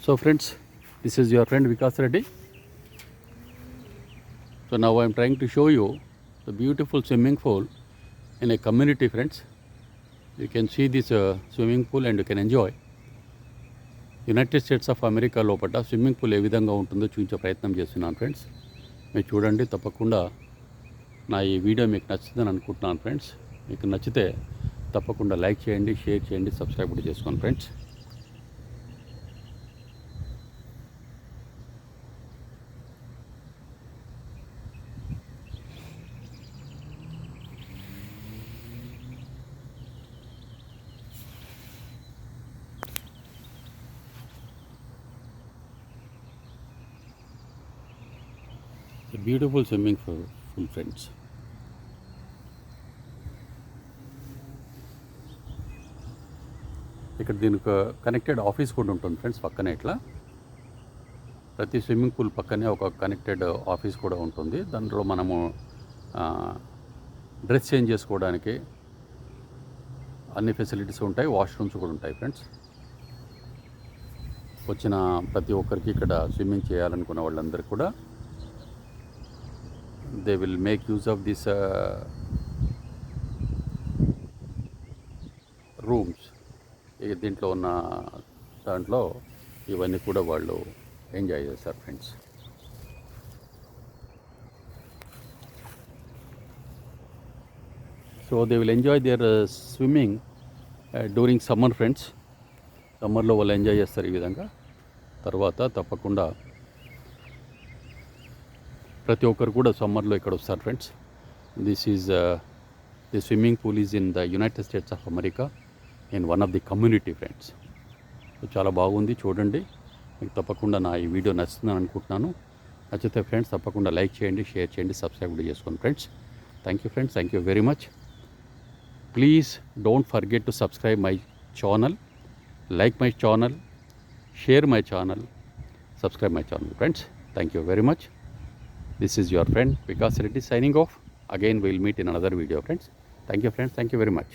So friends, this is your friend Vikas Reddy. So now I am trying to show you the beautiful swimming pool in a community, friends. You can see this swimming pool and you can enjoy. United states of America లోపల swimming pool ఏ విధంగా ఉంటుందో చూపించే ప్రయత్నం చేస్తున్నాను friends. మీరు చూడండి, తప్పకుండా నా ఈ వీడియో మీకు నచ్చుతుందని అనుకుంటున్నాను ఫ్రెండ్స్. మీకు నచ్చితే తప్పకుండా లైక్ చేయండి, షేర్ చేయండి, సబ్స్క్రైబ్ కూడా చేసుకోండి friends. Beautiful swimming pool friends. ఇక్కడ దీనికి కనెక్టెడ్ ఆఫీస్ కూడా ఉంటుంది ఫ్రెండ్స్. పక్కనే ఇట్లా ప్రతి స్విమ్మింగ్ పూల్ పక్కనే ఒక కనెక్టెడ్ ఆఫీస్ కూడా ఉంటుంది. దాంట్లో మనము డ్రెస్ చేంజ్ చేసుకోవడానికి అన్ని ఫెసిలిటీస్ ఉంటాయి, వాష్రూమ్స్ కూడా ఉంటాయి ఫ్రెండ్స్. వచ్చిన ప్రతి ఒక్కరికి ఇక్కడ స్విమ్మింగ్ చేయాలనుకున్న వాళ్ళందరికీ కూడా they will make use of this rooms. దీంట్లో ఉన్న దాంట్లో ఇవన్నీ కూడా వాళ్ళు ఎంజాయ్ చేస్తారు friends. So they will enjoy their swimming during summer friends. సమ్మర్లో వాళ్ళు ఎంజాయ్ చేస్తారు ఈ విధంగా. తర్వాత తప్పకుండా ప్రతి ఒక్కరు కూడా సమ్మర్లో ఇక్కడ వస్తారు friends. The swimming pool is in the United states of America in one of the community friends. చాలా బాగుంది, చూడండి. మీకు తప్పకుండా నా ఈ వీడియో నచ్చుతుందని అనుకుంటున్నాను. నచ్చితే ఫ్రెండ్స్ తప్పకుండా లైక్ చేయండి, షేర్ చేయండి, సబ్స్క్రైబ్ కూడా చేసుకోండి friends. Thank you friends, thank you very much. Please don't forget to subscribe my channel, like my channel, share my channel, subscribe my channel friends. Thank you very much. This is your friend Vikas Reddy signing off. Again we will meet in another video friends. Thank you friends. Thank you very much.